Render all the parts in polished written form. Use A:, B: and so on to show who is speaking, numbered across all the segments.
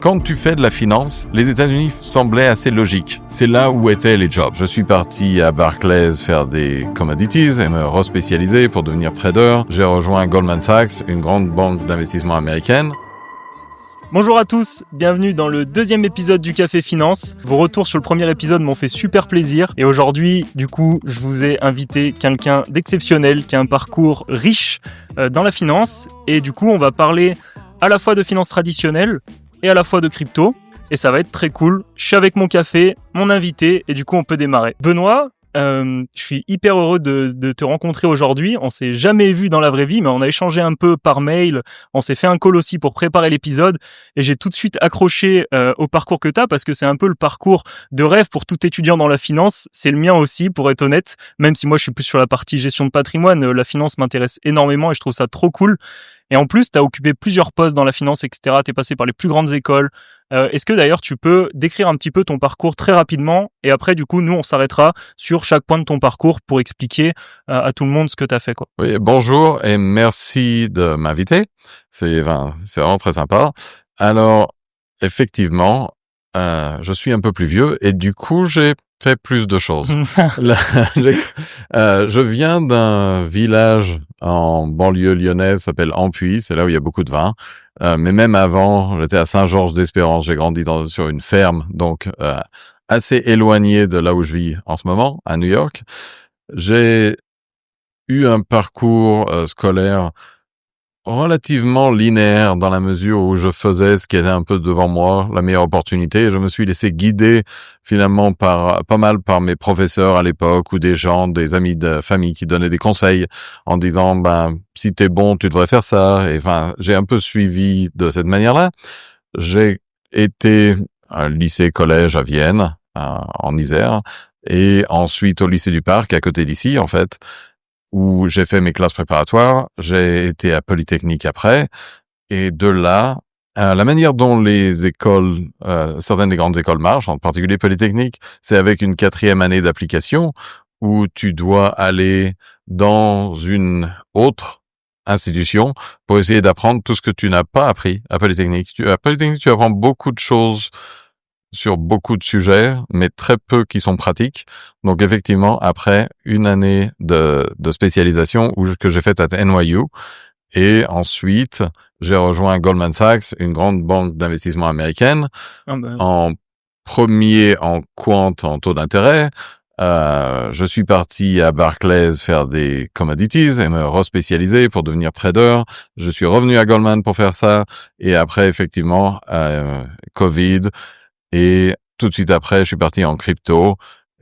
A: Quand tu fais de la finance, les États-Unis semblaient assez logiques. C'est là où étaient les jobs. Je suis parti à Barclays faire des commodities et me respécialiser pour devenir trader. J'ai rejoint Goldman Sachs, une grande banque d'investissement américaine.
B: Bonjour à tous, bienvenue dans le deuxième épisode du Café Finance. Vos retours sur le premier épisode m'ont fait super plaisir. Et aujourd'hui, du coup, je vous ai invité quelqu'un d'exceptionnel qui a un parcours riche dans la finance. Et du coup, on va parler à la fois de finance traditionnelle et à la fois de crypto. Et ça va être très cool. Je suis avec mon café, mon invité, et du coup, on peut démarrer. Benoît, je suis hyper heureux de te rencontrer aujourd'hui. On s'est jamais vu dans la vraie vie, mais on a échangé un peu par mail. On s'est fait un call aussi pour préparer l'épisode. Et j'ai tout de suite accroché au parcours que tu as, parce que c'est un peu le parcours de rêve pour tout étudiant dans la finance. C'est le mien aussi, pour être honnête. Même si moi, je suis plus sur la partie gestion de patrimoine, la finance m'intéresse énormément et je trouve ça trop cool. Et en plus, tu as occupé plusieurs postes dans la finance, etc. Tu es passé par les plus grandes écoles. Est-ce que d'ailleurs, tu peux décrire un petit peu ton parcours très rapidement? Et après, du coup, nous, on s'arrêtera sur chaque point de ton parcours pour expliquer à tout le monde ce que tu as fait, quoi.
A: Oui, bonjour et merci de m'inviter. C'est vraiment très sympa. Alors, effectivement, je suis un peu plus vieux et du coup, j'ai fait plus de choses. Je viens d'un village en banlieue lyonnaise, s'appelle Ampuis, c'est là où il y a beaucoup de vin. Mais même avant, j'étais à Saint-Georges-d'Espérance, j'ai grandi sur une ferme, donc assez éloigné de là où je vis en ce moment, à New York. J'ai eu un parcours scolaire relativement linéaire dans la mesure où je faisais ce qui était un peu devant moi, la meilleure opportunité, et je me suis laissé guider finalement pas mal par mes professeurs à l'époque ou des gens, des amis de famille qui donnaient des conseils en disant si t'es bon, tu devrais faire ça. Et j'ai un peu suivi de cette manière-là. J'ai été à un lycée-collège à Vienne, en Isère, et ensuite au lycée du Parc à côté d'ici en fait, où j'ai fait mes classes préparatoires. J'ai été à Polytechnique après, et de là, la manière dont les écoles, certaines des grandes écoles marchent, en particulier Polytechnique, c'est avec une 4e année d'application où tu dois aller dans une autre institution pour essayer d'apprendre tout ce que tu n'as pas appris à Polytechnique. À Polytechnique, tu apprends beaucoup de choses sur beaucoup de sujets, mais très peu qui sont pratiques. Donc effectivement, après une année de spécialisation que j'ai faite à NYU, et ensuite j'ai rejoint Goldman Sachs, une grande banque d'investissement américaine, en premier en quant en taux d'intérêt. Je suis parti à Barclays faire des commodities et me respécialiser pour devenir trader. Je suis revenu à Goldman pour faire ça, et après effectivement Covid. Et tout de suite après, je suis parti en crypto,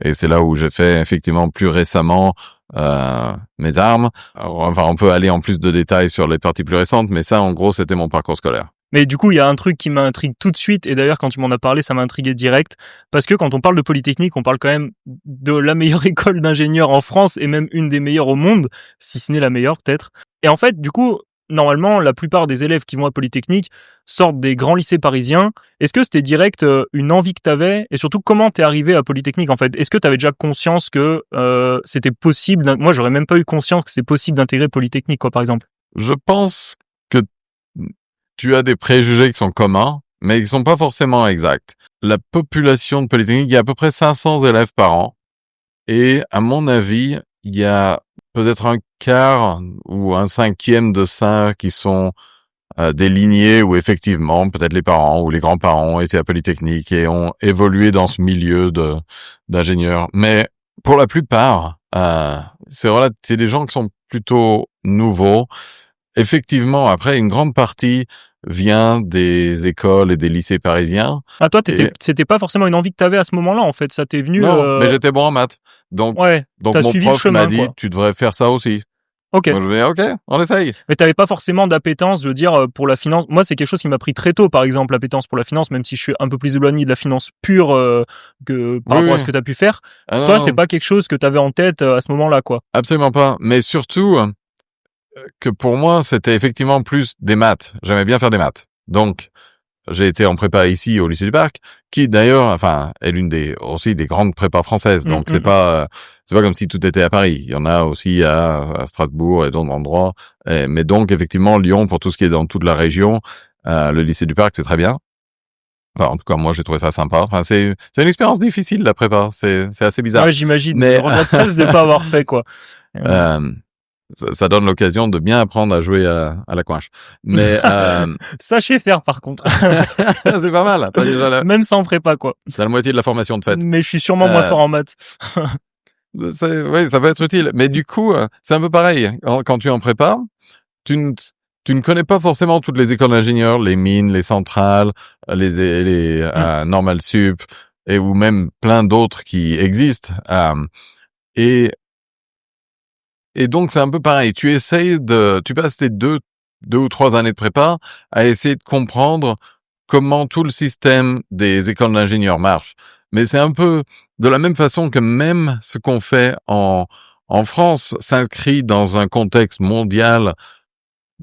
A: et c'est là où j'ai fait effectivement plus récemment mes armes. Enfin, on peut aller en plus de détails sur les parties plus récentes, mais ça, en gros, c'était mon parcours scolaire.
B: Mais du coup, il y a un truc qui m'intrigue tout de suite, et d'ailleurs, quand tu m'en as parlé, ça m'a intrigué direct, parce que quand on parle de Polytechnique, on parle quand même de la meilleure école d'ingénieurs en France, et même une des meilleures au monde, si ce n'est la meilleure peut-être. Et en fait, du coup, normalement, la plupart des élèves qui vont à Polytechnique sortent des grands lycées parisiens. Est-ce que c'était direct une envie que t'avais? Et surtout, comment t'es arrivé à Polytechnique, en fait? Est-ce que t'avais déjà conscience que c'était possible? Moi, j'aurais même pas eu conscience que c'est possible d'intégrer Polytechnique, quoi, par exemple.
A: Je pense que tu as des préjugés qui sont communs, mais qui sont pas forcément exacts. La population de Polytechnique, il y a à peu près 500 élèves par an. Et à mon avis, il y a peut-être un quart ou un cinquième de ça qui sont des lignées où effectivement, peut-être les parents ou les grands-parents ont été à Polytechnique et ont évolué dans ce milieu d'ingénieurs. Mais pour la plupart, c'est des gens qui sont plutôt nouveaux. Effectivement, après, une grande partie vient des écoles et des lycées parisiens.
B: Ah, toi, c'était pas forcément une envie que t'avais à ce moment-là, en fait. Ça t'est venu...
A: Non, mais j'étais bon en maths. Donc mon prof m'a dit, tu devrais faire ça aussi.
B: Ok.
A: Donc je vais ok, on essaye.
B: Mais t'avais pas forcément d'appétence, je veux dire, pour la finance. Moi, c'est quelque chose qui m'a pris très tôt, par exemple, l'appétence pour la finance, même si je suis un peu plus éloigné de la finance pure que par rapport à ce que t'as pu faire. Toi, c'est pas quelque chose que t'avais en tête à ce moment-là, quoi.
A: Absolument pas. Mais surtout que pour moi, c'était effectivement plus des maths. J'aimais bien faire des maths. Donc, j'ai été en prépa ici au lycée du Parc, qui d'ailleurs, est l'une des grandes prépas françaises. Donc c'est pas comme si tout était à Paris. Il y en a aussi à Strasbourg et d'autres endroits. Mais donc effectivement Lyon pour tout ce qui est dans toute la région, le lycée du Parc c'est très bien. Enfin, en tout cas, moi, j'ai trouvé ça sympa. Enfin, c'est une expérience difficile, la prépa. C'est assez bizarre.
B: Ouais, j'imagine.
A: Mais
B: Je regrette presque de pas avoir fait, quoi.
A: ça donne l'occasion de bien apprendre à jouer à la coinche. Mais
B: Sachez faire, par contre.
A: c'est pas mal. T'as déjà
B: Même sans prépa, quoi.
A: t'as la moitié de la formation de fait.
B: Mais je suis sûrement moins fort en maths.
A: Oui, ça peut être utile. Mais du coup, c'est un peu pareil. Quand tu en prépa, tu ne connais pas forcément toutes les écoles d'ingénieurs, les mines, les centrales, les Normal Sup, ou même plein d'autres qui existent. Et donc, c'est un peu pareil. Tu passes tes deux ou trois années de prépa à essayer de comprendre comment tout le système des écoles d'ingénieurs marche. Mais c'est un peu de la même façon que même ce qu'on fait en France s'inscrit dans un contexte mondial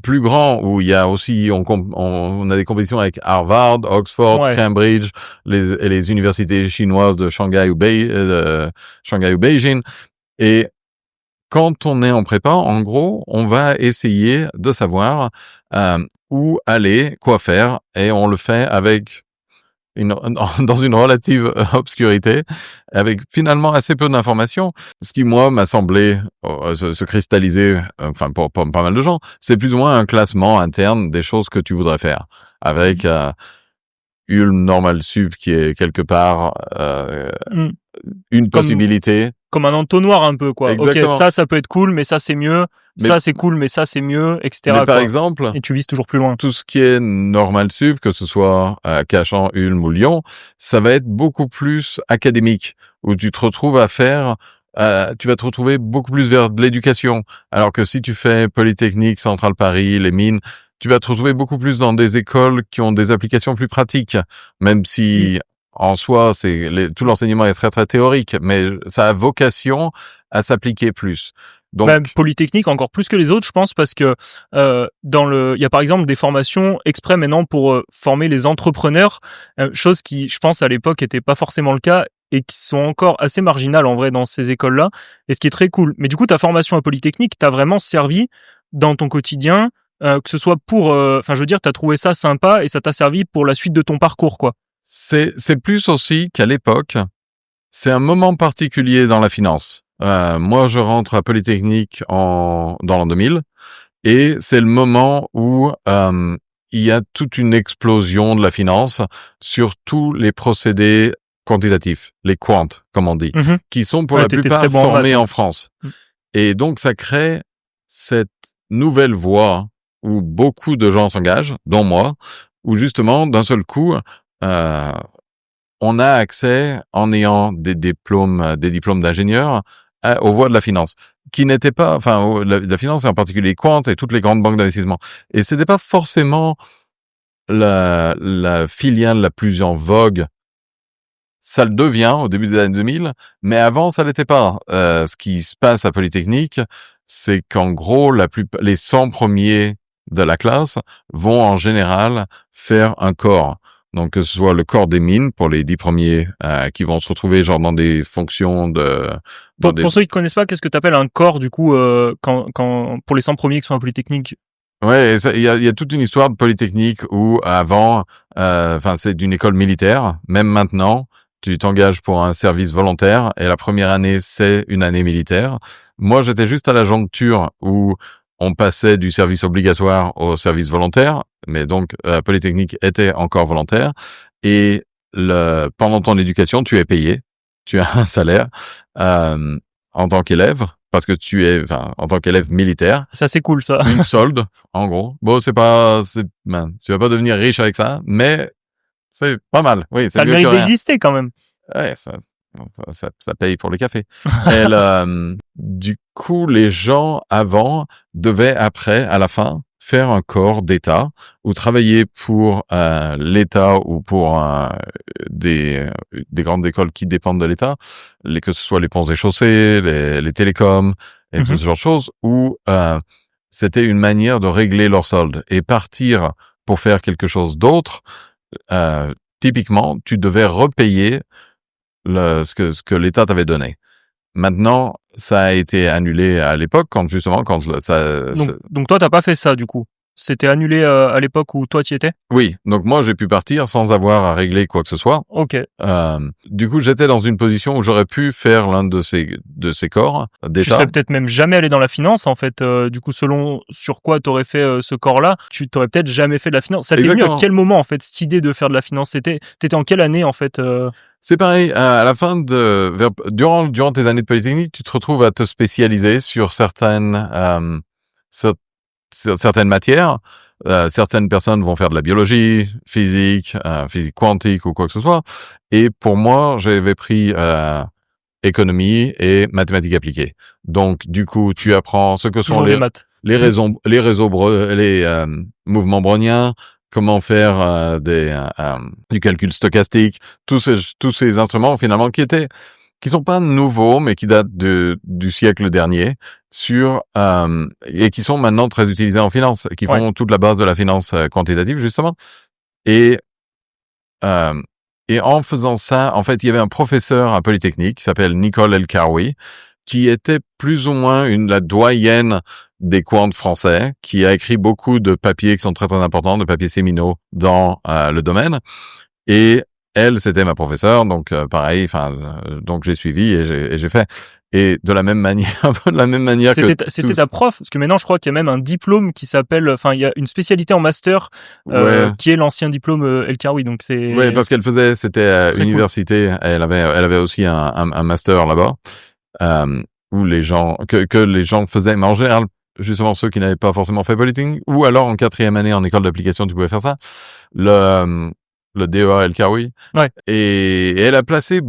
A: plus grand où il y a aussi, on a des compétitions avec Harvard, Oxford,
B: Ouais.
A: Cambridge, les universités chinoises de Shanghai ou Beijing. Et quand on est en prépa, en gros, on va essayer de savoir où aller, quoi faire, et on le fait avec dans une relative obscurité, avec finalement assez peu d'informations. Ce qui, moi, m'a semblé se cristalliser, enfin pour pas mal de gens, c'est plus ou moins un classement interne des choses que tu voudrais faire, avec Ulm Normal Sup qui est quelque part une possibilité.
B: Comme un entonnoir un peu, quoi.
A: Exactement.
B: Ok, ça peut être cool, mais ça c'est mieux. Ça c'est cool, mais ça c'est mieux, etc.
A: Mais par
B: quoi.
A: exemple,
B: et tu vises toujours plus loin.
A: tout ce qui est Normal Sup, que ce soit à Cachan, Ulm ou Lyon, ça va être beaucoup plus académique, où tu te retrouves à faire, tu vas te retrouver beaucoup plus vers de l'éducation. Alors que si tu fais Polytechnique, Centrale Paris, les mines, tu vas te retrouver beaucoup plus dans des écoles qui ont des applications plus pratiques, même si en soi, tout l'enseignement est très très théorique, mais ça a vocation à s'appliquer plus. Donc,
B: Polytechnique encore plus que les autres, je pense, parce que il y a par exemple des formations exprès maintenant pour former les entrepreneurs, chose qui, je pense, à l'époque était pas forcément le cas et qui sont encore assez marginales en vrai dans ces écoles-là, et ce qui est très cool. Mais du coup, ta formation à Polytechnique t'a vraiment servi dans ton quotidien, que ce soit pour, je veux dire, t'as trouvé ça sympa et ça t'a servi pour la suite de ton parcours, quoi.
A: C'est plus aussi qu'à l'époque, c'est un moment particulier dans la finance. Moi, je rentre à Polytechnique dans l'an 2000, et c'est le moment où il y a toute une explosion de la finance sur tous les procédés quantitatifs, les quants, comme on dit, qui sont pour la plupart formés en France. Et donc, ça crée cette nouvelle voie où beaucoup de gens s'engagent, dont moi, où justement, d'un seul coup, on a accès, en ayant des diplômes d'ingénieur, aux voies de la finance, qui n'étaient pas, la finance et en particulier Quant et toutes les grandes banques d'investissement. Et c'était pas forcément la filiale la plus en vogue. Ça le devient au début des années 2000, mais avant ça l'était pas. Ce qui se passe à Polytechnique, c'est qu'en gros, les 100 premiers de la classe vont en général faire un corps. Donc, que ce soit le corps des mines pour les 10 premiers qui vont se retrouver genre dans des fonctions de...
B: Pour ceux qui connaissent pas, qu'est-ce que tu appelles un corps, du coup, pour les 100 premiers qui sont à Polytechnique?
A: Ouais, il y a toute une histoire de Polytechnique où avant, c'est d'une école militaire. Même maintenant, tu t'engages pour un service volontaire et la première année, c'est une année militaire. Moi, j'étais juste à la joncture où on passait du service obligatoire au service volontaire, mais donc Polytechnique était encore volontaire. Et pendant ton éducation, tu es payé, tu as un salaire en tant qu'élève, parce que tu es, en tant qu'élève militaire.
B: Ça, c'est cool, ça.
A: Une solde, en gros. Bon, tu vas pas devenir riche avec ça, mais c'est pas mal. Oui, c'est
B: ça
A: mieux
B: mérite
A: que rien.
B: d'exister quand même.
A: Ouais, ça paye pour les cafés. Et du coup, les gens avant devaient après, à la fin, faire un corps d'État ou travailler pour l'État ou pour des grandes écoles qui dépendent de l'État, que ce soit les ponts et chaussées, les télécoms et tout ce genre de choses, où c'était une manière de régler leur solde et partir pour faire quelque chose d'autre. Typiquement, tu devais repayer ce que l'État t'avait donné. Maintenant, ça a été annulé à l'époque donc toi,
B: t'as pas fait ça, du coup. C'était annulé à l'époque où toi tu y étais?
A: Oui, donc moi j'ai pu partir sans avoir à régler quoi que ce soit.
B: Ok.
A: Du coup, j'étais dans une position où j'aurais pu faire l'un de ces corps
B: Tu
A: d'État.
B: serais peut-être même jamais allé dans la finance, en fait. Du coup, selon sur quoi t'aurais fait ce corps-là, tu t'aurais peut-être jamais fait de la finance. Ça t'est venu à
A: Exactement.
B: quel moment, en fait, cette idée de faire de la finance? T'étais en quelle année, en fait
A: C'est pareil, à la fin durant tes années de Polytechnique, tu te retrouves à te spécialiser sur certaines matières. Certaines personnes vont faire de la biologie, physique quantique ou quoi que ce soit. Et pour moi, j'avais pris économie et mathématiques appliquées. Donc, du coup, tu apprends ce que sont
B: Toujours des maths.
A: les mouvements browniens, comment faire du calcul stochastique, tous ces instruments finalement qui sont pas nouveaux, mais qui datent du siècle dernier, et qui sont maintenant très utilisés en finance, qui font toute la base de la finance quantitative justement. Et en faisant ça, en fait, il y avait un professeur à Polytechnique qui s'appelle Nicole El-Karoui, qui était plus ou moins la doyenne des quants français, qui a écrit beaucoup de papiers qui sont très très importants, de papiers séminaux dans le domaine. Et elle, c'était ma professeure, donc pareil, donc j'ai suivi et j'ai fait. Et de la même manière, un peu de la même manière
B: C'était ta prof, parce que maintenant je crois qu'il y a même un diplôme qui s'appelle, enfin il y a une spécialité en master qui est l'ancien diplôme El Karoui, donc c'est.
A: Ouais, parce qu'elle faisait, c'était à université, cool. Elle avait aussi un master là-bas où les gens que les gens faisaient, mais en général justement ceux qui n'avaient pas forcément fait Polytechnique, ou alors en 4e année en école d'application, tu pouvais faire ça. Le DEA El Karoui.
B: Ouais.
A: Et elle a placé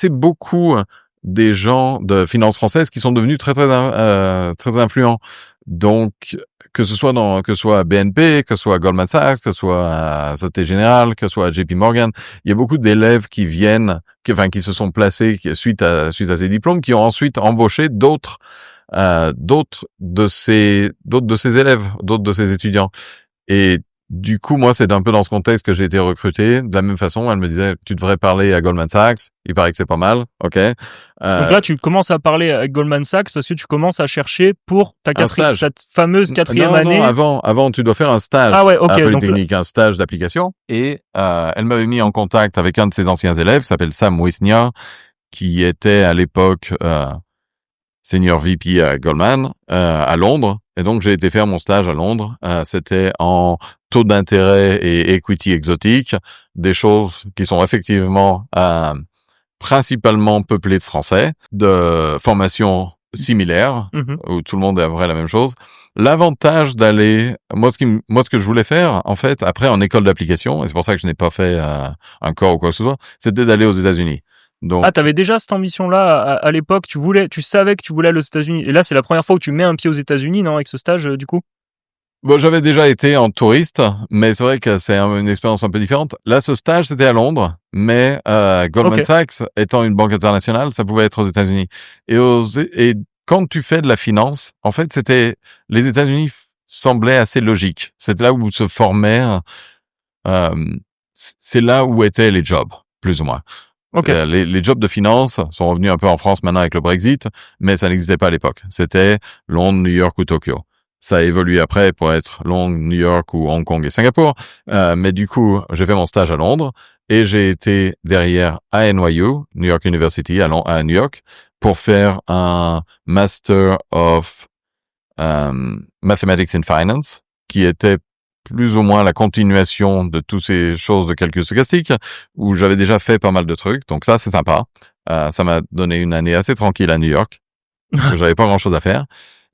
A: beaucoup des gens de finance française qui sont devenus très très influents. Donc que ce soit BNP, que ce soit Goldman Sachs, que ce soit Société Générale, que ce soit JP Morgan, il y a beaucoup d'élèves qui se sont placés suite à ces diplômes, qui ont ensuite embauché d'autres de ces élèves, d'autres de ces étudiants. Et du coup, moi, c'est un peu dans ce contexte que j'ai été recruté. De la même façon, elle me disait, tu devrais parler à Goldman Sachs. Il paraît que c'est pas mal. OK.
B: Donc là, tu commences à parler avec Goldman Sachs parce que tu commences à chercher pour cette fameuse 4e année.
A: Non, avant, tu dois faire un stage
B: à
A: Polytechnique, un stage d'application. Et elle m'avait mis en contact avec un de ses anciens élèves qui s'appelle Sam Wisnia, qui était à l'époque senior VP à Goldman, à Londres. Et donc, j'ai été faire mon stage à Londres. C'était en taux d'intérêt et equity exotique, des choses qui sont effectivement principalement peuplées de Français, de formations similaires, où tout le monde est à peu près la même chose. L'avantage d'aller, moi, ce que je voulais faire, en fait, après en école d'application, et c'est pour ça que je n'ai pas fait un corps ou quoi que ce soit, c'était d'aller aux États-Unis. Donc,
B: t'avais déjà cette ambition-là à l'époque, tu savais que tu voulais aller aux États-Unis. Et là, c'est la première fois où tu mets un pied aux États-Unis, non, avec ce stage, du coup?
A: Bon, j'avais déjà été en touriste, mais c'est vrai que c'est une expérience un peu différente. Là, ce stage, c'était à Londres, mais Goldman Sachs, étant une banque internationale, ça pouvait être aux États-Unis. Et quand tu fais de la finance, en fait, les États-Unis semblaient assez logiques. C'était là où se formaient, c'est là où étaient les jobs, plus ou moins.
B: Okay.
A: Les jobs de finance sont revenus un peu en France maintenant avec le Brexit, mais ça n'existait pas à l'époque. C'était Londres, New York ou Tokyo. Ça a évolué après pour être Londres, New York ou Hong Kong et Singapour. Mais du coup, j'ai fait mon stage à Londres et j'ai été derrière à NYU, New York University, à New York, pour faire un Master of Mathematics in Finance, qui était plus ou moins la continuation de toutes ces choses de calcul stochastique, où j'avais déjà fait pas mal de trucs. Donc ça, c'est sympa. Ça m'a donné une année assez tranquille à New York, parce que j'avais pas grand-chose à faire.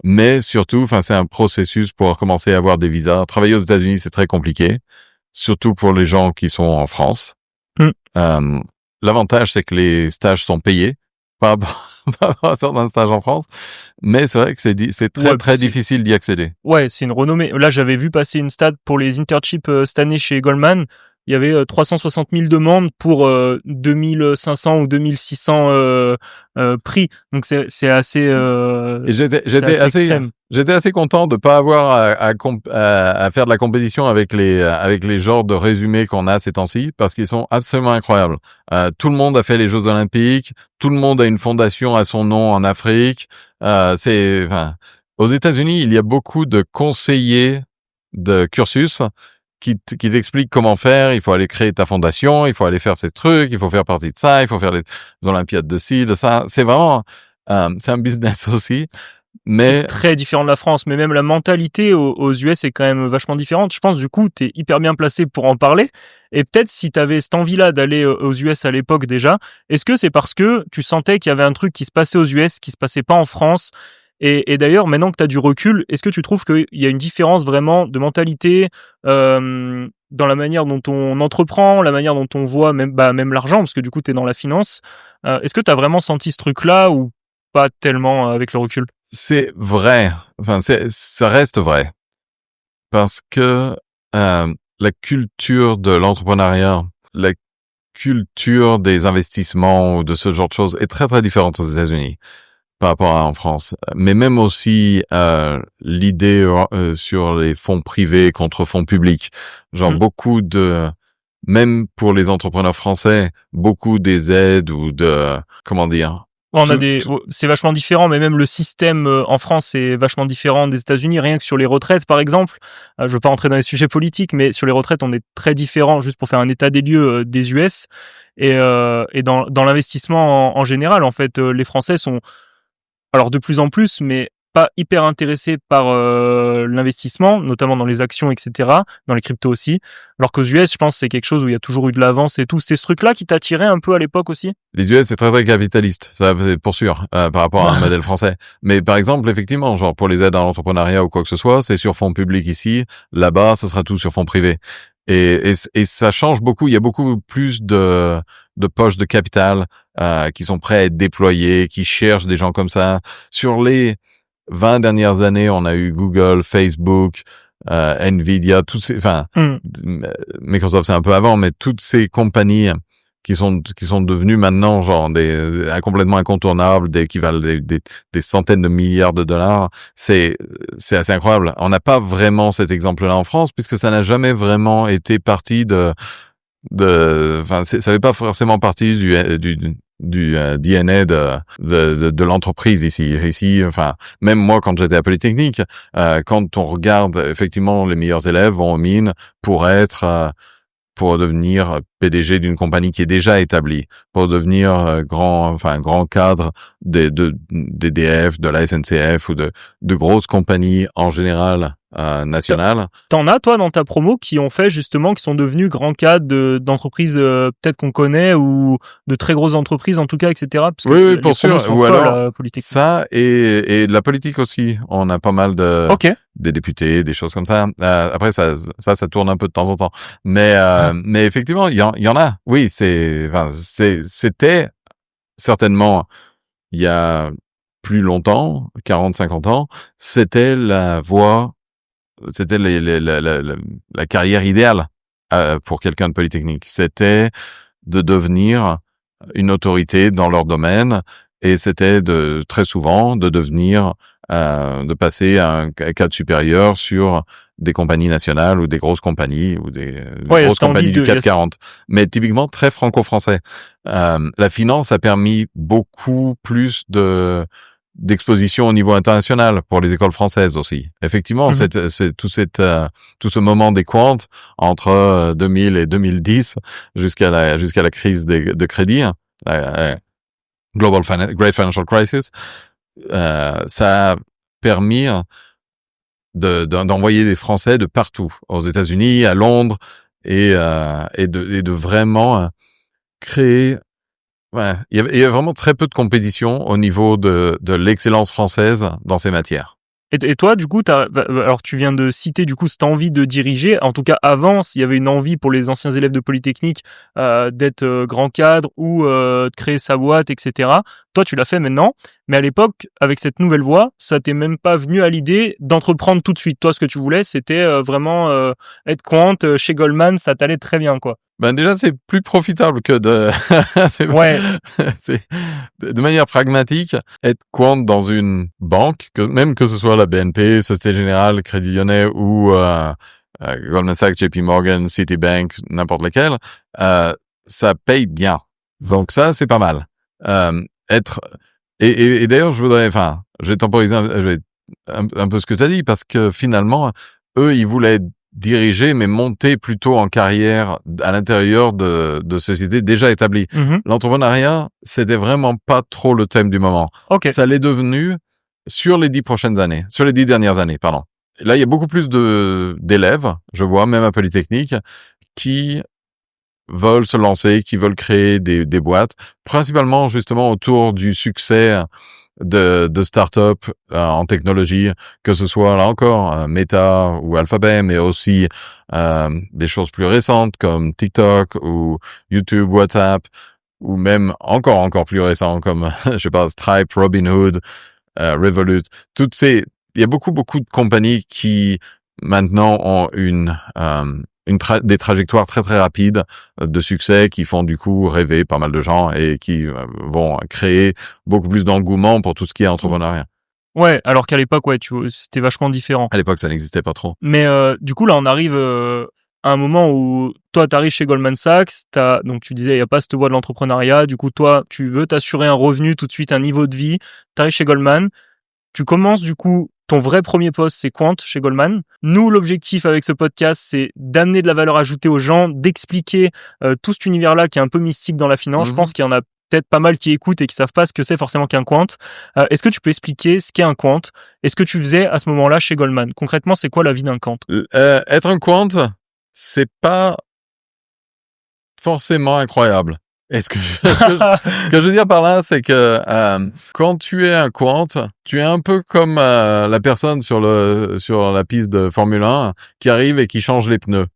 A: Mais surtout, c'est un processus pour commencer à avoir des visas. Travailler aux États-Unis, c'est très compliqué, surtout pour les gens qui sont en France. L'avantage, c'est que les stages sont payés, pas sortir d'un stage en France, mais c'est vrai que c'est très difficile d'y accéder.
B: Ouais, c'est une renommée. Là, j'avais vu passer une stat pour les internships cette année chez Goldman. Il y avait 360 000 demandes pour 2500 ou 2600 prix. Donc c'est assez.
A: Et j'étais assez content de pas avoir à faire de la compétition avec les genres de résumés qu'on a ces temps-ci, parce qu'ils sont absolument incroyables. Tout le monde a fait les Jeux Olympiques, tout le monde a une fondation à son nom en Afrique. Aux États-Unis, il y a beaucoup de conseillers de cursus qui t'explique comment faire. Il faut aller créer ta fondation, il faut aller faire ces trucs, il faut faire partie de ça, il faut faire les Olympiades de ci, de ça. C'est vraiment, c'est un business aussi. Mais
B: c'est très différent de la France, mais même la mentalité aux US est quand même vachement différente. Je pense, du coup, t'es hyper bien placé pour en parler. Et peut-être si t'avais cette envie-là d'aller aux US à l'époque déjà, est-ce que c'est parce que tu sentais qu'il y avait un truc qui se passait aux US, qui se passait pas en France? Et d'ailleurs, maintenant que t'as du recul, est-ce que tu trouves qu'il y a une différence vraiment de mentalité dans la manière dont on entreprend, la manière dont on voit même l'argent, parce que du coup, t'es dans la finance. Est-ce que t'as vraiment senti ce truc-là ou pas tellement avec le recul?
A: c'est vrai. Enfin, ça reste vrai. Parce que la culture de l'entrepreneuriat, la culture des investissements ou de ce genre de choses est très très différente aux États-Unis par rapport à en France. Mais même aussi l'idée sur les fonds privés contre fonds publics, genre beaucoup de, même pour les entrepreneurs français, beaucoup des aides ou de, comment dire,
B: On a c'est vachement différent, mais même le système en France est vachement différent des États-Unis. Rien que sur les retraites, par exemple, je veux pas rentrer dans les sujets politiques, mais sur les retraites, on est très différent. Juste pour faire un état des lieux des US et dans l'investissement en général, en fait, les Français sont alors de plus en plus, mais pas hyper intéressés par l'investissement, notamment dans les actions, etc., dans les cryptos aussi. Alors qu'aux US, je pense que c'est quelque chose où il y a toujours eu de l'avance et tout. C'était ce truc-là qui t'attirait un peu à l'époque aussi?
A: Les US, c'est très très capitaliste, ça c'est pour sûr, par rapport à un modèle français. Mais par exemple, effectivement, genre pour les aides à l'entrepreneuriat ou quoi que ce soit, c'est sur fonds publics ici. Là-bas, ça sera tout sur fonds privés. Et ça change beaucoup. Il y a beaucoup plus de poches de capital qui sont prêts à être déployées, qui cherchent des gens comme ça. Sur les 20 dernières années, on a eu Google, Facebook, Nvidia, Microsoft c'est un peu avant, mais toutes ces compagnies qui sont devenues maintenant genre complètement incontournables, qui valent des centaines de milliards de dollars. C'est assez incroyable. On n'a pas vraiment cet exemple-là en France puisque ça n'a jamais vraiment été partie ça fait pas forcément partie du DNA de l'entreprise ici. Ici, enfin, même moi, quand j'étais à Polytechnique, quand on regarde, effectivement, les meilleurs élèves vont aux mines pour devenir PDG d'une compagnie qui est déjà établie, pour devenir grand cadre d'EDF, de la SNCF ou de grosses compagnies en général nationales.
B: T'en as, toi, dans ta promo, qui ont fait justement, qui sont devenus grands cadres d'entreprises peut-être qu'on connaît ou de très grosses entreprises en tout cas, etc. Parce que
A: Oui, pour sûr. Ou alors
B: politique.
A: ça et de la politique aussi. On a pas mal des députés, des choses comme ça. Après ça tourne un peu de temps en temps. Mais effectivement, il y en a. Oui, c'était certainement il y a plus longtemps, 40, 50 ans, c'était la voie, c'était la carrière idéale pour quelqu'un de Polytechnique. C'était de devenir une autorité dans leur domaine et c'était très souvent de devenir de passer à un cadre supérieur sur des compagnies nationales ou des grosses compagnies ou des grosses compagnies du CAC 40. Mais typiquement très franco-français. La finance a permis beaucoup plus d'exposition au niveau international pour les écoles françaises aussi. Effectivement, c'est tout ce moment des quants entre 2000 et 2010 jusqu'à la crise de crédit, Great Financial Crisis, ça a permis d'envoyer des Français de partout, aux États-Unis, à Londres, et de vraiment créer. Ouais, il y a vraiment très peu de compétition au niveau de l'excellence française dans ces matières.
B: Et toi, du coup, alors tu viens de citer du coup cette envie de diriger. En tout cas, avant, il y avait une envie pour les anciens élèves de Polytechnique d'être grand cadre ou de créer sa boîte, etc. Toi, tu l'as fait maintenant. Mais à l'époque, avec cette nouvelle voie, ça t'est même pas venu à l'idée d'entreprendre tout de suite. Toi, ce que tu voulais, c'était vraiment être quant chez Goldman. Ça t'allait très bien, quoi.
A: Ben déjà, c'est plus profitable que c'est de manière pragmatique, être quant dans une banque, même que ce soit la BNP, Société Générale, Crédit Lyonnais ou Goldman Sachs, JP Morgan, Citibank, n'importe lequel, ça paye bien. Donc ça, c'est pas mal. Et d'ailleurs, je vais temporiser un peu ce que tu as dit, parce que finalement, eux, ils voulaient diriger, mais monter plutôt en carrière à l'intérieur de sociétés déjà établies. L'entrepreneuriat, c'était vraiment pas trop le thème du moment.
B: Okay.
A: Ça l'est devenu sur les 10 dernières années, pardon. Là, il y a beaucoup plus d'élèves, je vois, même à Polytechnique, qui veulent se lancer, qui veulent créer des boîtes, principalement justement autour du succès de start-up en technologie, que ce soit là encore Meta ou Alphabet, mais aussi des choses plus récentes comme TikTok ou YouTube, WhatsApp, ou même encore plus récents comme je sais pas Stripe, Robinhood, Revolut. Il y a beaucoup de compagnies qui maintenant ont des trajectoires très très rapides de succès qui font du coup rêver pas mal de gens et qui vont créer beaucoup plus d'engouement pour tout ce qui est entrepreneuriat.
B: Ouais, alors qu'à l'époque, ouais, c'était vachement différent.
A: À l'époque, ça n'existait pas trop.
B: Mais du coup, là, on arrive à un moment où toi, t'arrives chez Goldman Sachs, donc tu disais, il n'y a pas cette voie de l'entrepreneuriat. Du coup, toi, tu veux t'assurer un revenu tout de suite, un niveau de vie. T'arrives chez Goldman. Tu commences du coup, ton vrai premier poste, c'est Quant chez Goldman. Nous, l'objectif avec ce podcast, c'est d'amener de la valeur ajoutée aux gens, d'expliquer tout cet univers-là qui est un peu mystique dans la finance. Je pense qu'il y en a peut-être pas mal qui écoutent et qui savent pas ce que c'est forcément qu'un Quant. Est-ce que tu peux expliquer ce qu'est un Quant et ce que tu faisais à ce moment-là chez Goldman? Concrètement, c'est quoi la vie d'un Quant?
A: Être un Quant, c'est pas forcément incroyable. Ce que je veux dire par là, c'est que quand tu es un quant, tu es un peu comme la personne sur la piste de Formule 1 qui arrive et qui change les pneus.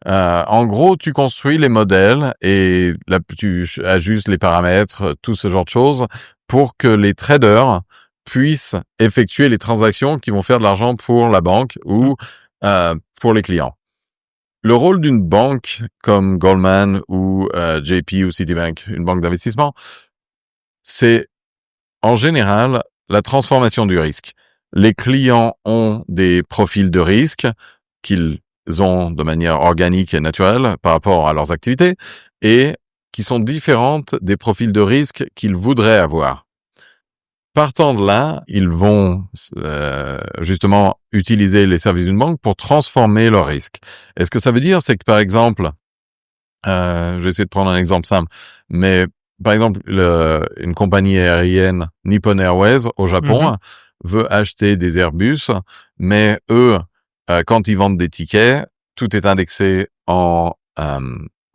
A: En gros, tu construis les modèles et tu ajustes les paramètres, tout ce genre de choses, pour que les traders puissent effectuer les transactions qui vont faire de l'argent pour la banque ou pour les clients. Le rôle d'une banque comme Goldman ou JP ou Citibank, une banque d'investissement, c'est en général la transformation du risque. Les clients ont des profils de risque qu'ils ont de manière organique et naturelle par rapport à leurs activités et qui sont différentes des profils de risque qu'ils voudraient avoir. Partant de là, ils vont justement utiliser les services d'une banque pour transformer leurs risques. Et ce que ça veut dire, c'est que par exemple, je vais essayer de prendre un exemple simple, mais par exemple, une compagnie aérienne Nippon Airways au Japon veut acheter des Airbus, mais eux, quand ils vendent des tickets, tout est indexé en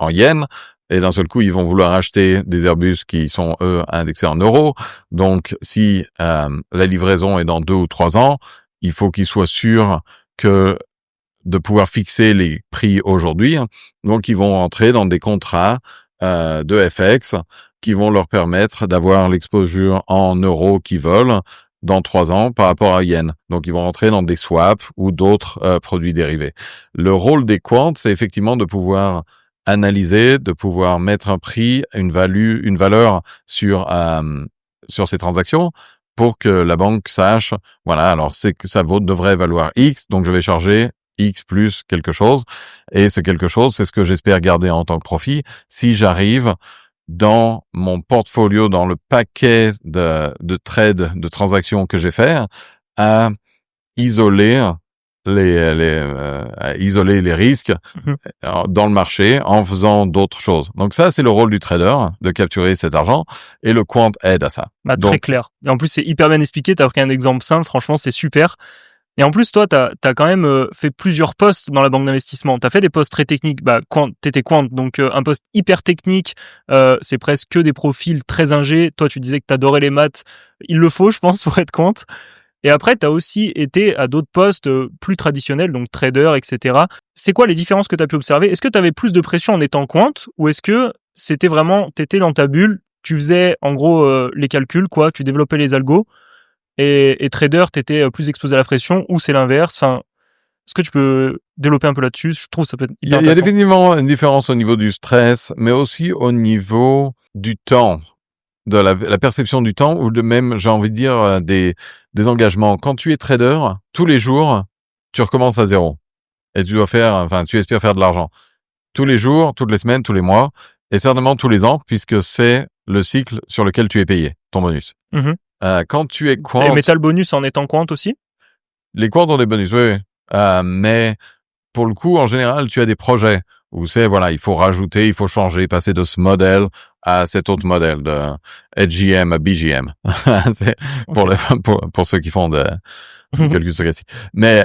A: yens. Et d'un seul coup, ils vont vouloir acheter des Airbus qui sont, eux, indexés en euros. Donc, si la livraison est dans 2 ou 3 ans, il faut qu'ils soient sûrs de pouvoir fixer les prix aujourd'hui. Donc, ils vont entrer dans des contrats de FX qui vont leur permettre d'avoir l'exposure en euros qu'ils veulent dans 3 ans par rapport à yens. Donc, ils vont entrer dans des swaps ou d'autres produits dérivés. Le rôle des quants, c'est effectivement de pouvoir analyser, de pouvoir mettre un prix, une valeur sur ces transactions pour que la banque sache, voilà, alors c'est que ça devrait valoir X, donc je vais charger X plus quelque chose, et ce quelque chose, c'est ce que j'espère garder en tant que profit si j'arrive dans mon portfolio, dans le paquet de trades, de transactions que j'ai fait, à isoler les risques dans le marché en faisant d'autres choses. Donc ça, c'est le rôle du trader, de capturer cet argent, et le quant aide à ça.
B: Très clair. Et en plus, c'est hyper bien expliqué. T'as pris un exemple simple. Franchement, c'est super. Et en plus, toi, t'as quand même fait plusieurs postes dans la banque d'investissement. T'as fait des postes très techniques. T'étais quant, donc un poste hyper technique. C'est presque que des profils très ingés. Toi, tu disais que t'adorais les maths. Il le faut, je pense, pour être quant. Et après, t'as aussi été à d'autres postes plus traditionnels, donc trader, etc. C'est quoi les différences que t'as pu observer? Est-ce que t'avais plus de pression en étant quant, ou est-ce que c'était vraiment, t'étais dans ta bulle, tu faisais en gros les calculs, quoi, tu développais les algos, et trader, t'étais plus exposé à la pression, ou c'est l'inverse? Enfin, est-ce que tu peux développer un peu là-dessus? Je trouve que ça peut être hyper intéressant.
A: Il y a définitivement une différence au niveau du stress, mais aussi au niveau du temps, de la perception du temps, ou de même, j'ai envie de dire, des engagements. Quand tu es trader, tous les jours, tu recommences à zéro. Et tu espères faire de l'argent. Tous les jours, toutes les semaines, tous les mois, et certainement tous les ans, puisque c'est le cycle sur lequel tu es payé, ton bonus.
B: Mm-hmm.
A: Quand tu es quant...
B: Et t'as le bonus en étant quant aussi?
A: Les quants ont des bonus, oui. Mais pour le coup, en général, tu as des projets où il faut rajouter, il faut changer, passer de ce modèle à cet autre modèle, de HGM à BGM. C'est pour,
B: Ok.
A: pour ceux qui font du calcul stochastique. Mais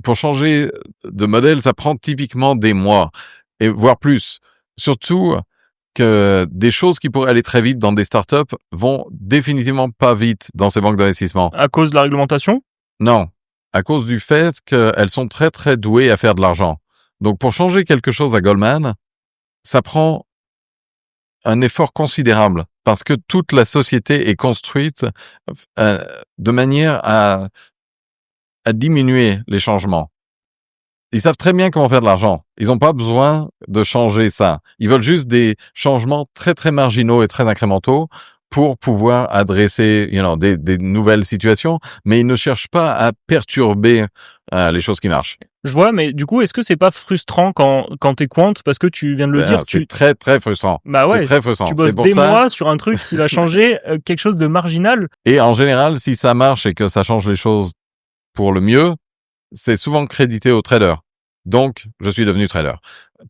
A: pour changer de modèle, ça prend typiquement des mois, et voire plus. Surtout que des choses qui pourraient aller très vite dans des startups vont définitivement pas vite dans ces banques d'investissement.
B: À cause de la réglementation?
A: Non, à cause du fait qu'elles sont très très douées à faire de l'argent. Donc pour changer quelque chose à Goldman, ça prend un effort considérable parce que toute la société est construite de manière à diminuer les changements. Ils savent très bien comment faire de l'argent. Ils n'ont pas besoin de changer ça. Ils veulent juste des changements très très marginaux et très incrémentaux pour pouvoir adresser, des nouvelles situations, mais ils ne cherchent pas à perturber les choses qui marchent.
B: Je vois, mais du coup, est-ce que c'est pas frustrant quand t'es quant, parce que tu viens de le dire,
A: C'est très très frustrant.
B: bah ouais,
A: c'est très frustrant.
B: tu bosses
A: C'est pour
B: des
A: ça.
B: mois sur un truc qui va changer quelque chose de marginal.
A: Et en général, si ça marche et que ça change les choses pour le mieux, c'est souvent crédité au trader. Donc, je suis devenu trader.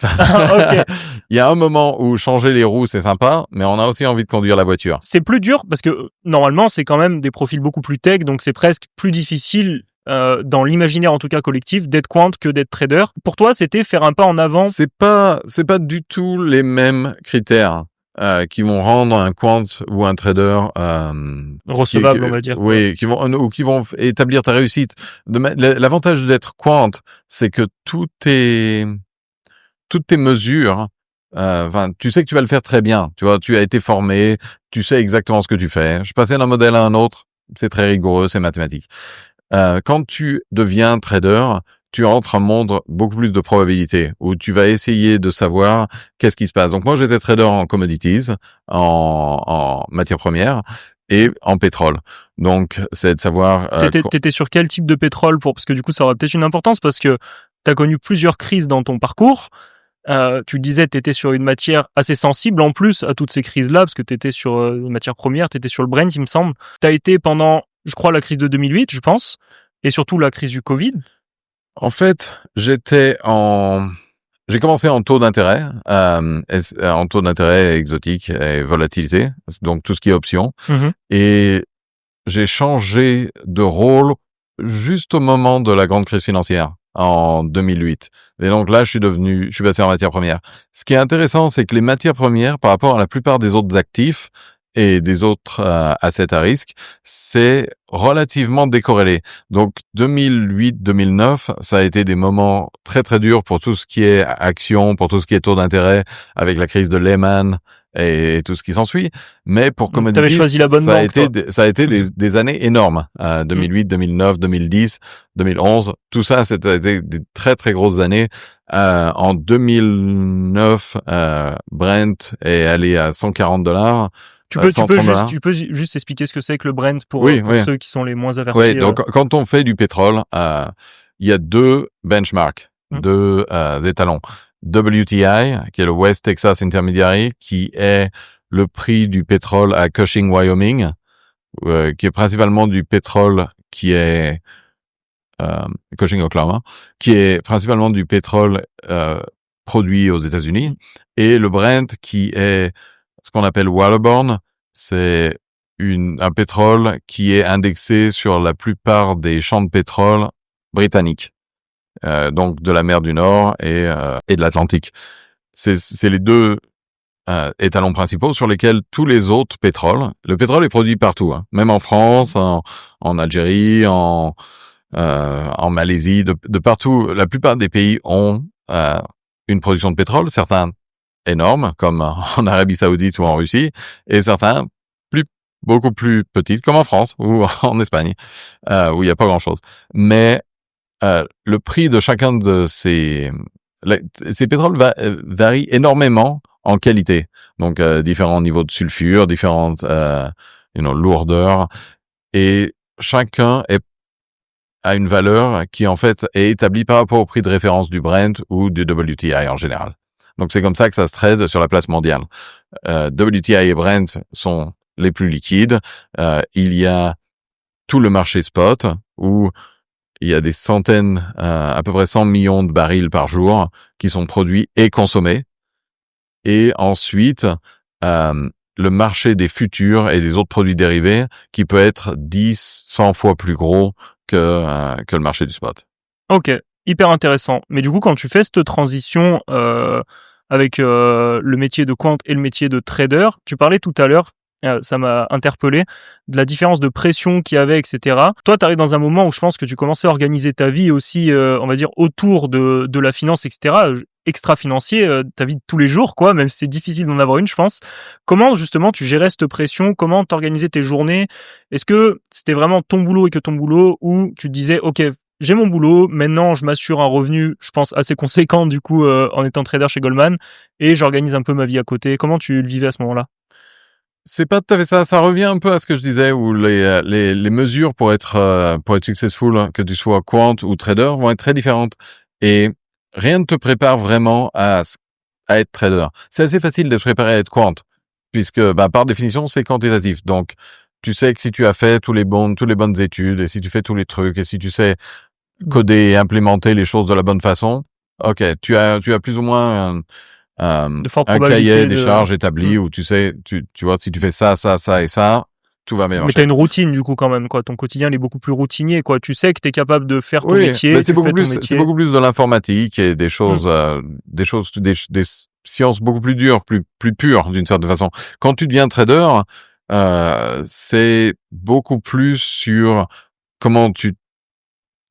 B: Ok.
A: Il y a un moment où changer les roues, c'est sympa, mais on a aussi envie de conduire la voiture.
B: C'est plus dur parce que normalement, c'est quand même des profils beaucoup plus tech, donc c'est presque plus difficile dans l'imaginaire en tout cas collectif d'être quant que d'être trader. Pour toi, c'était faire un pas en avant.
A: C'est pas du tout les mêmes critères qui vont rendre un quant ou un trader
B: Recevable, on va dire.
A: Oui, qui vont établir ta réussite. L'avantage d'être quant, c'est que toutes tes mesures, tu sais que tu vas le faire très bien. Tu vois, tu as été formé, tu sais exactement ce que tu fais. Je passais d'un modèle à un autre, c'est très rigoureux, c'est mathématique. Quand tu deviens trader, tu rentres un monde beaucoup plus de probabilités, où tu vas essayer de savoir qu'est-ce qui se passe. Donc moi, j'étais trader en commodities, en matières premières et en pétrole. Donc, c'est de savoir...
B: T'étais sur quel type de pétrole parce que du coup, ça aura peut-être une importance parce que t'as connu plusieurs crises dans ton parcours. Tu disais t'étais sur une matière assez sensible en plus à toutes ces crises-là, parce que t'étais sur une matière première, t'étais sur le Brent, il me semble. T'as été pendant, je crois, la crise de 2008, je pense, et surtout la crise du Covid.
A: En fait, j'ai commencé en taux d'intérêt, en taux d'intérêt exotique et volatilité, donc tout ce qui est options.
B: Mm-hmm.
A: Et j'ai changé de rôle juste au moment de la grande crise financière en 2008. Et donc là, je suis passé en matières premières. Ce qui est intéressant, c'est que les matières premières, par rapport à la plupart des autres actifs et des autres assets à risque, c'est relativement décorrélé. Donc 2008-2009, ça a été des moments très très durs pour tout ce qui est actions, pour tout ce qui est taux d'intérêt, avec la crise de Lehman et tout ce qui s'ensuit. Mais pour commodities,
B: t'avais choisi la bonne banque,
A: ça a été des années énormes. 2008, 2009, 2010, 2011, tout ça, c'était des très très grosses années. En 2009, Brent est allé à $140.
B: Tu peux juste expliquer ce que c'est que le Brent pour ceux qui sont les moins avertis.
A: Oui, donc quand on fait du pétrole, il y a deux benchmarks, deux étalons. WTI, qui est le West Texas Intermediary, qui est le prix du pétrole à Cushing, Wyoming, qui est principalement du pétrole qui est Cushing, Oklahoma, qui est principalement du pétrole produit aux États-Unis, et le Brent qui est ce qu'on appelle waterborne, c'est un pétrole qui est indexé sur la plupart des champs de pétrole britanniques, donc de la mer du Nord et de l'Atlantique. C'est les deux étalons principaux sur lesquels tous les autres pétroles, le pétrole est produit partout, hein, même en France, en Algérie, en Malaisie, de partout. La plupart des pays ont une production de pétrole, certains énormes, comme en Arabie Saoudite ou en Russie, et certains beaucoup plus petites, comme en France ou en Espagne, où il n'y a pas grand-chose. Mais le prix de chacun de ces pétroles varie énormément en qualité. Donc, différents niveaux de sulfure, différentes lourdeurs, et chacun a une valeur qui, en fait, est établie par rapport au prix de référence du Brent ou du WTI en général. Donc, c'est comme ça que ça se trade sur la place mondiale. WTI et Brent sont les plus liquides. Il y a tout le marché spot où il y a des centaines, à peu près 100 millions de barils par jour qui sont produits et consommés. Et ensuite, le marché des futurs et des autres produits dérivés qui peut être 10, 100 fois plus gros que le marché du spot.
B: Ok, hyper intéressant. Mais du coup, quand tu fais cette transition avec le métier de quant et le métier de trader, tu parlais tout à l'heure, ça m'a interpellé, de la différence de pression qu'il y avait, etc. Toi, tu arrives dans un moment où je pense que tu commençais à organiser ta vie aussi, on va dire, autour de la finance, etc., extra-financier, ta vie de tous les jours, quoi, même si c'est difficile d'en avoir une, je pense. Comment, justement, tu gérais cette pression? Comment t'organisais tes journées? Est-ce que c'était vraiment ton boulot et que ton boulot, ou tu te disais, OK, j'ai mon boulot, maintenant je m'assure un revenu, je pense, assez conséquent, du coup, en étant trader chez Goldman, et j'organise un peu ma vie à côté. Comment tu le vivais à ce moment-là?
A: C'est pas tout à fait ça. Ça revient un peu à ce que je disais, où les mesures pour être successful, hein, que tu sois quant ou trader, vont être très différentes. Et rien ne te prépare vraiment à être trader. C'est assez facile d'être préparé à être quant, puisque, par définition, c'est quantitatif. Donc, tu sais que si tu as fait toutes les bonnes études, et si tu fais tous les trucs, et si tu sais coder et implémenter les choses de la bonne façon, ok, tu as plus ou moins
B: De fortes
A: un
B: probabilités
A: cahier des
B: de...
A: charges établi où tu sais, tu vois, si tu fais ça, ça, ça et ça, tout va bien
B: Mais t'as
A: marcher.
B: une routine, du coup, quand même, quoi. Ton quotidien, il est beaucoup plus routinier, quoi. Tu sais que t'es capable de faire ton
A: Oui,
B: métier,
A: mais c'est
B: tu fais ton
A: c'est
B: métier.
A: beaucoup plus de l'informatique et des choses, des sciences beaucoup plus dures, plus pures d'une certaine façon. Quand tu deviens trader, c'est beaucoup plus sur comment tu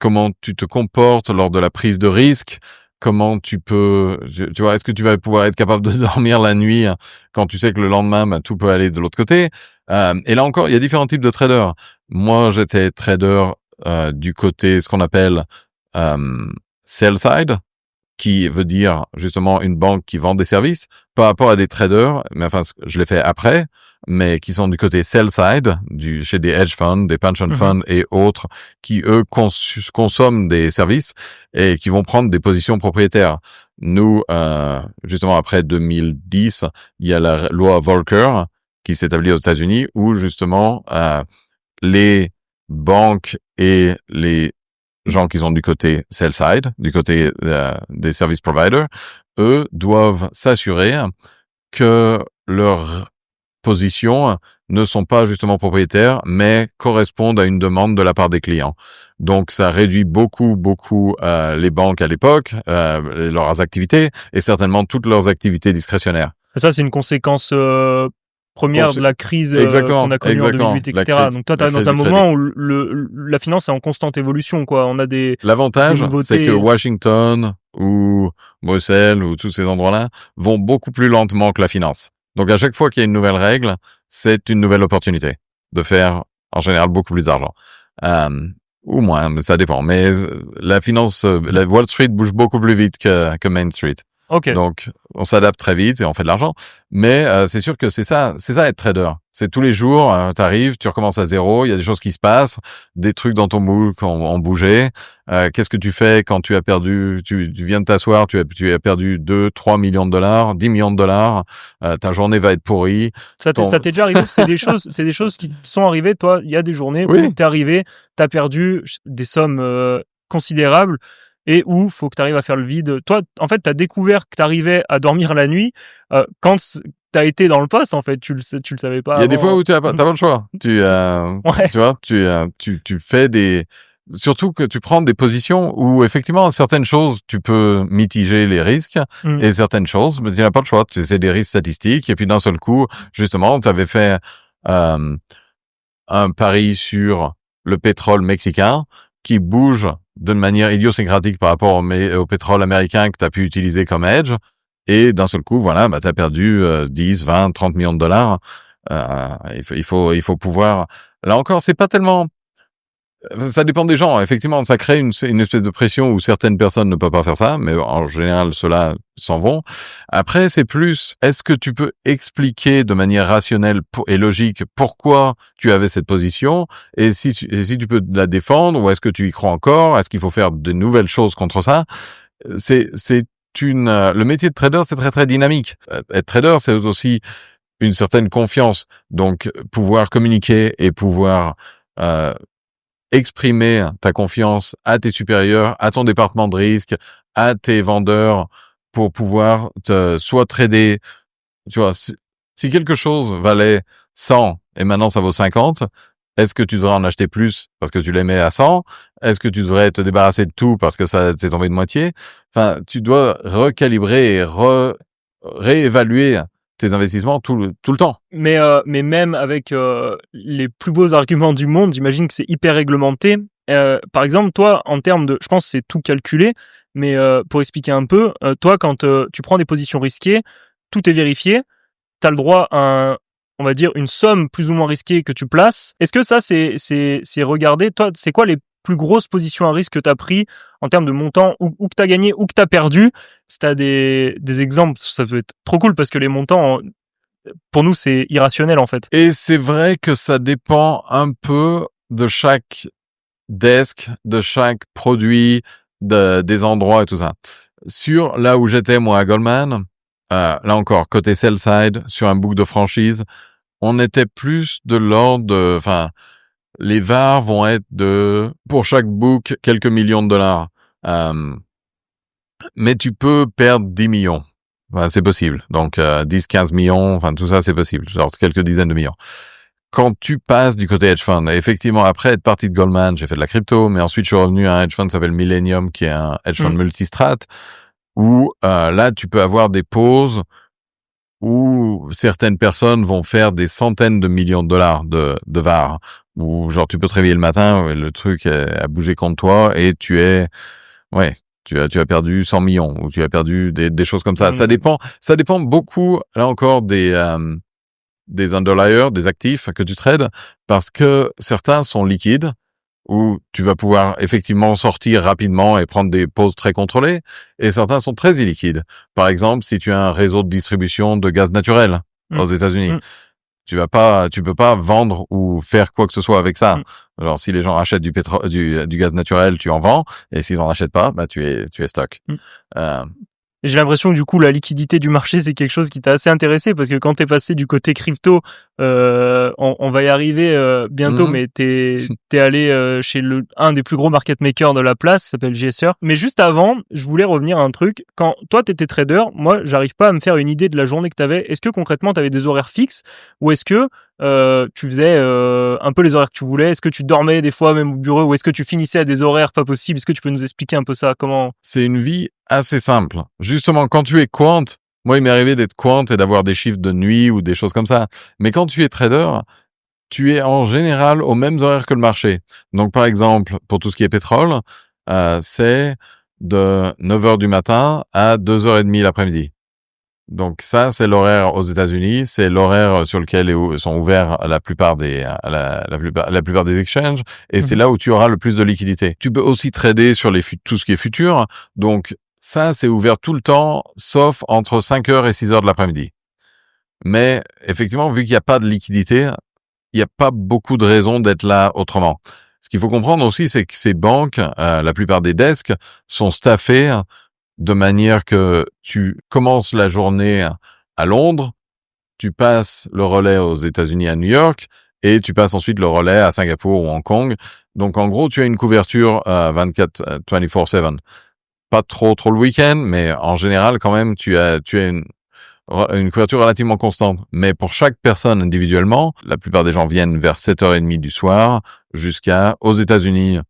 A: te comportes lors de la prise de risque, comment tu peux, tu vois, est-ce que tu vas pouvoir être capable de dormir la nuit quand tu sais que le lendemain, tout peut aller de l'autre côté. Et là encore, il y a différents types de traders. Moi, j'étais trader du côté, ce qu'on appelle sell side, qui veut dire justement une banque qui vend des services par rapport à des traders, mais enfin, je l'ai fait après, mais qui sont du côté sell side, chez des hedge funds, des pension funds et autres, qui eux consomment des services et qui vont prendre des positions propriétaires. Nous, justement après 2010, il y a la loi Volcker qui s'établit aux États-Unis où justement les banques et les gens qui sont du côté sell side, du côté des service providers, eux doivent s'assurer que leurs positions ne sont pas justement propriétaires, mais correspondent à une demande de la part des clients. Donc, ça réduit beaucoup les banques à l'époque, leurs activités, et certainement toutes leurs activités discrétionnaires.
B: Ça, c'est une conséquence première de la crise qu'on a connue en 2008, etc. Donc toi, tu es dans un moment où la finance est en constante évolution, quoi. On a des
A: L'avantage, c'est que
B: nouveautés.
A: Washington ou Bruxelles ou tous ces endroits-là vont beaucoup plus lentement que la finance. Donc à chaque fois qu'il y a une nouvelle règle, c'est une nouvelle opportunité de faire en général beaucoup plus d'argent. Ou moins, mais ça dépend. Mais la finance, la Wall Street bouge beaucoup plus vite que Main Street.
B: Ok.
A: Donc, on s'adapte très vite et on fait de l'argent. Mais c'est sûr que c'est ça être trader. C'est tous les jours, t'arrives, tu recommences à zéro, il y a des choses qui se passent, des trucs dans ton book ont bougé. Qu'est-ce que tu fais quand tu as perdu, tu viens de t'asseoir, tu as perdu 2, 3 millions de dollars, 10 millions de dollars, ta journée va être pourrie.
B: Ça t'est déjà arrivé? C'est des choses qui te sont arrivées, toi. Il y a des journées où t'es arrivé, t'as perdu des sommes considérables, et où faut que tu arrives à faire le vide. Toi, en fait, tu as découvert que tu arrivais à dormir la nuit quand tu as été dans le poste, en fait. Tu le savais pas.
A: Il y a des fois où tu n'as pas le choix. Tu vois, tu fais surtout que tu prends des positions où effectivement certaines choses tu peux mitiger les risques et certaines choses, mais tu n'as pas le choix. C'est des risques statistiques et puis d'un seul coup, justement, tu avais fait un pari sur le pétrole mexicain qui bouge d'une manière idiosyncratique par rapport au pétrole américain que tu as pu utiliser comme hedge. Et d'un seul coup, voilà, tu as perdu 10, 20, 30 millions de dollars. Il faut pouvoir... Là encore, c'est pas tellement... Ça dépend des gens. Effectivement, ça crée une espèce de pression où certaines personnes ne peuvent pas faire ça, mais en général, ceux-là s'en vont. Après, c'est plus, est-ce que tu peux expliquer de manière rationnelle et logique pourquoi tu avais cette position et si tu peux la défendre ou est-ce que tu y crois encore? Est-ce qu'il faut faire de nouvelles choses contre ça? Le métier de trader, c'est très, très dynamique. Être trader, c'est aussi une certaine confiance. Donc, pouvoir communiquer et pouvoir exprimer ta confiance à tes supérieurs, à ton département de risque, à tes vendeurs pour pouvoir soit trader, tu vois, si quelque chose valait 100 et maintenant ça vaut 50, est-ce que tu devrais en acheter plus parce que tu l'aimais à 100? Est-ce que tu devrais te débarrasser de tout parce que ça s'est tombé de moitié? Enfin, tu dois recalibrer et réévaluer tes investissements tout le temps.
B: Mais même avec les plus beaux arguments du monde, j'imagine que c'est hyper réglementé. Par exemple, toi, en termes de, je pense que c'est tout calculé, mais pour expliquer un peu, toi, quand tu prends des positions risquées, tout est vérifié. Tu as le droit à on va dire, une somme plus ou moins risquée que tu places. Est-ce que ça, c'est regardé? Toi, c'est quoi les plus grosses positions à risque que tu as pris en termes de montant, ou que tu as gagné, ou que tu as perdu? Si tu as des exemples, ça peut être trop cool parce que les montants, pour nous, c'est irrationnel en fait.
A: Et c'est vrai que ça dépend un peu de chaque desk, de chaque produit, des endroits et tout ça. Sur là où j'étais moi à Goldman, là encore côté sell side sur un book de franchise, on était plus de l'ordre de, enfin, les VAR vont être de pour chaque book quelques millions de dollars, mais tu peux perdre 10 millions. Enfin, c'est possible. Donc 10-15 millions, enfin tout ça c'est possible, genre quelques dizaines de millions. Quand tu passes du côté hedge fund, effectivement, après être parti de Goldman, j'ai fait de la crypto, mais ensuite je suis revenu à un hedge fund qui s'appelle Millennium, qui est un hedge fund multistrat, où là, tu peux avoir des pauses où certaines personnes vont faire des centaines de millions de dollars de VAR, où genre tu peux te réveiller le matin, le truc a bougé contre toi et tu as perdu 100 millions, ou tu as perdu des choses comme ça. Ça dépend beaucoup, là encore, des underliers, des actifs que tu trades, parce que certains sont liquides, où tu vas pouvoir effectivement sortir rapidement et prendre des pauses très contrôlées, et certains sont très illiquides. Par exemple, si tu as un réseau de distribution de gaz naturel aux États-Unis, tu peux pas vendre ou faire quoi que ce soit avec ça. Alors, si les gens achètent du pétrole, du gaz naturel, tu en vends, et s'ils en achètent pas, bah, tu es stock.
B: J'ai l'impression que du coup la liquidité du marché c'est quelque chose qui t'a assez intéressé, parce que quand t'es passé du côté crypto, on va y arriver bientôt, mais t'es allé chez un des plus gros market makers de la place, qui s'appelle GSR. Mais juste avant, je voulais revenir à un truc. Quand toi t'étais trader, moi j'arrive pas à me faire une idée de la journée que t'avais. Est-ce que concrètement t'avais des horaires fixes, ou est-ce que tu faisais un peu les horaires que tu voulais? Est-ce que tu dormais des fois même au bureau, ou est-ce que tu finissais à des horaires pas possibles? Est-ce que tu peux nous expliquer un peu ça? Comment?
A: C'est une vie assez simple. Justement, quand tu es quant, moi il m'est arrivé d'être quant et d'avoir des chiffres de nuit ou des choses comme ça. Mais quand tu es trader, tu es en général aux mêmes horaires que le marché. Donc par exemple, pour tout ce qui est pétrole, c'est de 9h du matin à 2h30 l'après-midi. Donc ça, c'est l'horaire aux États-Unis, c'est l'horaire sur lequel sont ouverts la plupart des exchanges, et c'est là où tu auras le plus de liquidité. Tu peux aussi trader sur tout ce qui est futur, donc ça, c'est ouvert tout le temps, sauf entre 5h et 6h de l'après-midi. Mais effectivement, vu qu'il n'y a pas de liquidité, il n'y a pas beaucoup de raisons d'être là autrement. Ce qu'il faut comprendre aussi, c'est que ces banques, la plupart des desks, sont staffés de manière que tu commences la journée à Londres, tu passes le relais aux États-Unis à New York, et tu passes ensuite le relais à Singapour ou Hong Kong. Donc en gros, tu as une couverture 24/7. Pas trop le week-end, mais en général quand même, tu as une couverture relativement constante. Mais pour chaque personne individuellement, la plupart des gens viennent vers 7h30 du soir jusqu'à, aux États-Unis,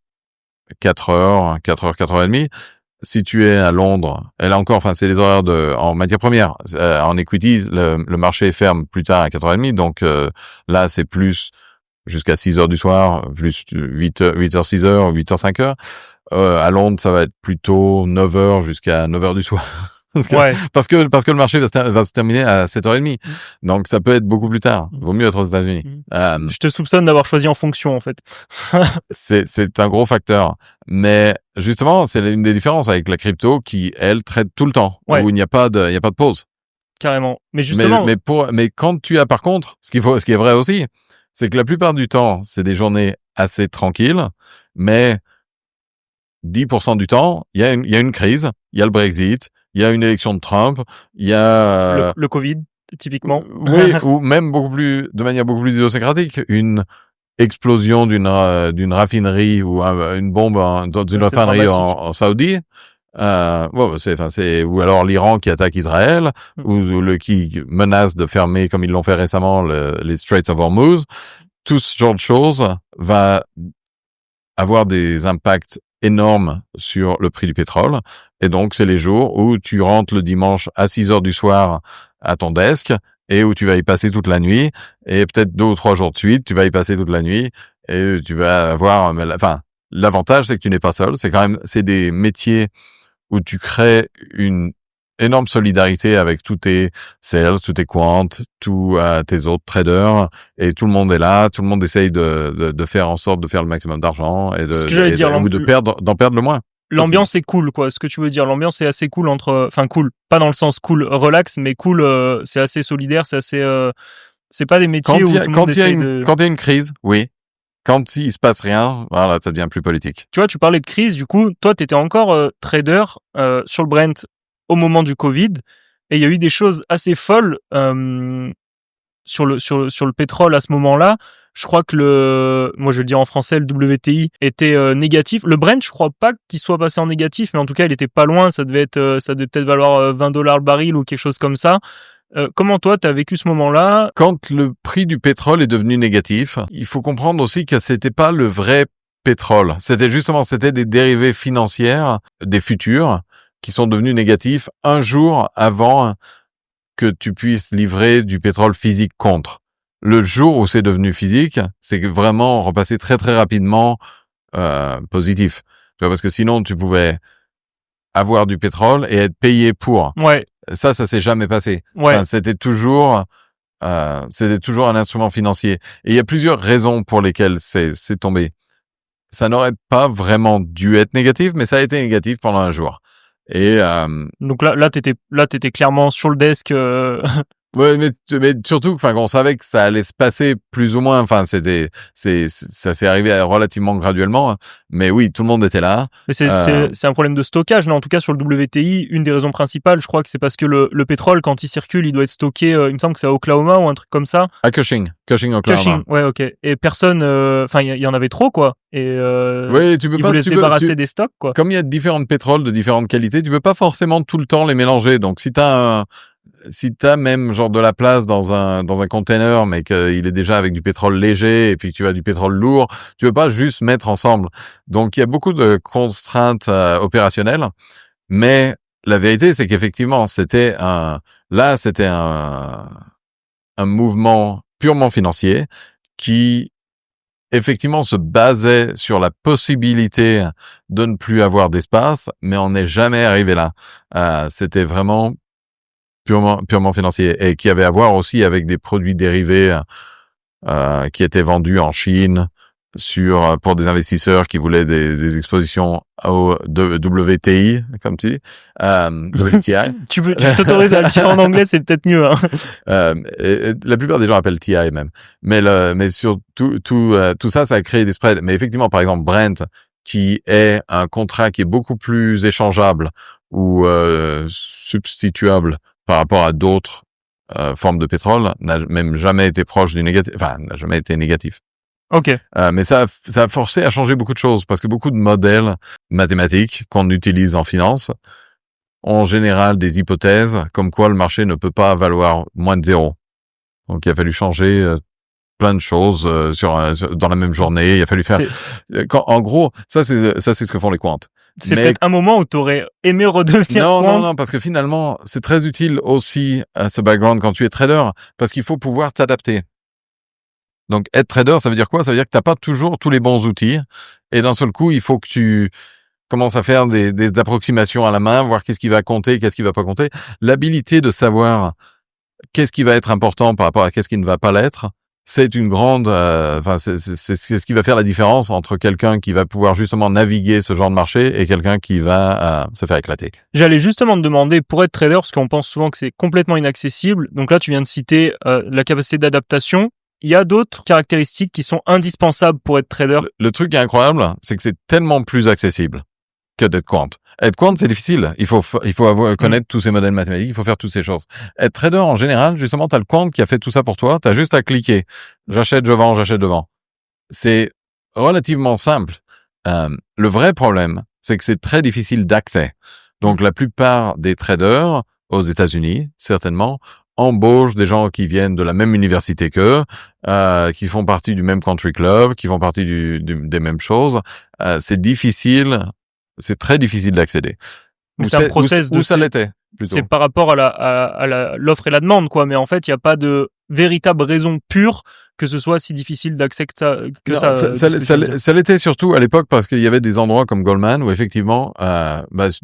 A: 4h, 4h30. Si tu es à Londres, et là encore, enfin, c'est les horaires en matière première. En equities, le marché ferme plus tard à 4h30, donc là, c'est plus jusqu'à 6h du soir, plus 8h, 6h, 8h, 5h. À Londres, ça va être plutôt 9h jusqu'à 9h du soir. Parce que le marché va se terminer à 7h30. Donc, ça peut être beaucoup plus tard. Vaut mieux être aux États-Unis.
B: Je te soupçonne d'avoir choisi en fonction, en fait.
A: C'est un gros facteur. Mais, justement, c'est une des différences avec la crypto qui, elle, traite tout le temps. Où il n'y a pas de pause.
B: Carrément. Mais justement.
A: Mais quand tu as, par contre, ce qui est vrai aussi, c'est que la plupart du temps, c'est des journées assez tranquilles, mais 10% du temps, il y a une crise, il y a le Brexit, il y a une élection de Trump, il y a
B: le Covid, typiquement.
A: Oui, ou même de manière beaucoup plus idiosyncratique, une explosion d'une raffinerie ou une bombe dans une raffinerie en Saoudi. Ou alors l'Iran qui attaque Israël, ou qui menace de fermer, comme ils l'ont fait récemment, les Straits of Hormuz. Tout ce genre de choses va avoir des impacts énormes sur le prix du pétrole. Et donc, c'est les jours où tu rentres le dimanche à 6 heures du soir à ton desk et où tu vas y passer toute la nuit. Et peut-être 2 ou 3 jours de suite, tu vas y passer toute la nuit et tu vas avoir, l'avantage, c'est que tu n'es pas seul. C'est des métiers où tu crées une énorme solidarité avec tous tes sales, tous tes quants, tous tes autres traders, et tout le monde est là, tout le monde essaye de faire en sorte de faire le maximum d'argent et d'en perdre le moins.
B: L'ambiance est cool, quoi. Ce que tu veux dire, l'ambiance est assez cool cool, pas dans le sens cool, relax, mais cool, c'est assez solidaire, c'est assez, c'est pas des métiers où tout le monde essaye de...
A: Quand il y a une crise, oui. Quand il se passe rien, voilà, ça devient plus politique.
B: Tu vois, tu parlais de crise, du coup, toi, t'étais encore trader sur le Brent au moment du Covid, et il y a eu des choses assez folles sur le pétrole à ce moment-là. Je crois que moi je vais le dire en français, le WTI était négatif. Le Brent, je crois pas qu'il soit passé en négatif, mais en tout cas, il était pas loin. Ça devait peut-être valoir $20 le baril ou quelque chose comme ça. Comment toi, t'as vécu ce moment-là?
A: Quand le prix du pétrole est devenu négatif, il faut comprendre aussi que c'était pas le vrai pétrole. C'était des dérivés financiers, des futurs, qui sont devenus négatifs un jour avant que tu puisses livrer du pétrole physique contre. Le jour où c'est devenu physique, c'est vraiment repassé très très rapidement positif. Tu vois, parce que sinon tu pouvais avoir du pétrole et être payé pour.
B: Ouais.
A: Ça s'est jamais passé.
B: Ouais.
A: Enfin, c'était toujours un instrument financier. Et il y a plusieurs raisons pour lesquelles c'est tombé. Ça n'aurait pas vraiment dû être négatif, mais ça a été négatif pendant un jour. Et
B: donc là t'étais clairement sur le desk.
A: Ouais, mais surtout, on savait que ça allait se passer plus ou moins. Enfin, ça s'est arrivé relativement graduellement. Mais oui, tout le monde était là.
B: Mais c'est un problème de stockage, là. En tout cas, sur le WTI, une des raisons principales, je crois que c'est parce que le pétrole, quand il circule, il doit être stocké. Il me semble que c'est à Oklahoma ou un truc comme ça.
A: À Cushing, Oklahoma.
B: Cushing, ouais, ok. Et personne, il y en avait trop, quoi. Et
A: oui,
B: ils voulaient se débarrasser des stocks, quoi.
A: Comme il y a différents pétroles de différentes qualités, tu peux pas forcément tout le temps les mélanger. Donc, si t'as même genre de la place dans un container, mais qu'il est déjà avec du pétrole léger et puis que tu as du pétrole lourd, tu peux pas juste mettre ensemble. Donc il y a beaucoup de contraintes opérationnelles, mais la vérité c'est qu'effectivement c'était un mouvement purement financier qui effectivement se basait sur la possibilité de ne plus avoir d'espace, mais on n'est jamais arrivé là. C'était vraiment purement financier, et qui avait à voir aussi avec des produits dérivés qui étaient vendus en Chine pour des investisseurs qui voulaient des expositions au WTI, comme tu dis, WTI.
B: Je t'autorise à le dire en anglais, c'est peut-être mieux. Hein.
A: La plupart des gens appellent TI même, mais sur tout ça a créé des spreads. Mais effectivement, par exemple, Brent, qui est un contrat qui est beaucoup plus échangeable ou substituable par rapport à d'autres formes de pétrole, n'a même jamais été proche du négatif, n'a jamais été négatif.
B: Ok.
A: Mais ça a forcé à changer beaucoup de choses, parce que beaucoup de modèles mathématiques qu'on utilise en finance ont en général des hypothèses comme quoi le marché ne peut pas valoir moins de 0. Donc il a fallu changer plein de choses dans la même journée. Il a fallu faire... En gros, ça c'est ce que font les quants.
B: C'est peut-être un moment où tu aurais aimé redevenir quant.
A: Non, parce que finalement, c'est très utile aussi ce background quand tu es trader, parce qu'il faut pouvoir t'adapter. Donc, être trader, ça veut dire quoi? Ça veut dire que t'as pas toujours tous les bons outils, et d'un seul coup, il faut que tu commences à faire des approximations à la main, voir qu'est-ce qui va compter, qu'est-ce qui va pas compter. L'habilité de savoir qu'est-ce qui va être important par rapport à qu'est-ce qui ne va pas l'être, c'est une grande, c'est ce qui va faire la différence entre quelqu'un qui va pouvoir justement naviguer ce genre de marché et quelqu'un qui va se faire éclater.
B: J'allais justement te demander, pour être trader, parce qu'on pense souvent que c'est complètement inaccessible. Donc là, tu viens de citer la capacité d'adaptation. Il y a d'autres caractéristiques qui sont indispensables pour être trader.
A: Le truc qui est incroyable, c'est que c'est tellement plus accessible que d'être quant. Être quant, c'est difficile. Il faut connaître tous ces modèles mathématiques, il faut faire toutes ces choses. Être trader, en général, justement, t'as le quant qui a fait tout ça pour toi, t'as juste à cliquer. J'achète, je vends. c'est relativement simple. Le vrai problème, c'est que c'est très difficile d'accès. Donc, la plupart des traders aux États-Unis, certainement, embauchent des gens qui viennent de la même université qu'eux, qui font partie du même country club, qui font partie des mêmes choses. C'est très difficile d'accéder.
B: Mais c'est un process
A: où ça l'était, plutôt.
B: C'est par rapport à l'offre et la demande, quoi. Mais en fait, il n'y a pas de véritable raison pure que ce soit si difficile d'accès que ça.
A: Ça l'était surtout à l'époque parce qu'il y avait des endroits comme Goldman où effectivement,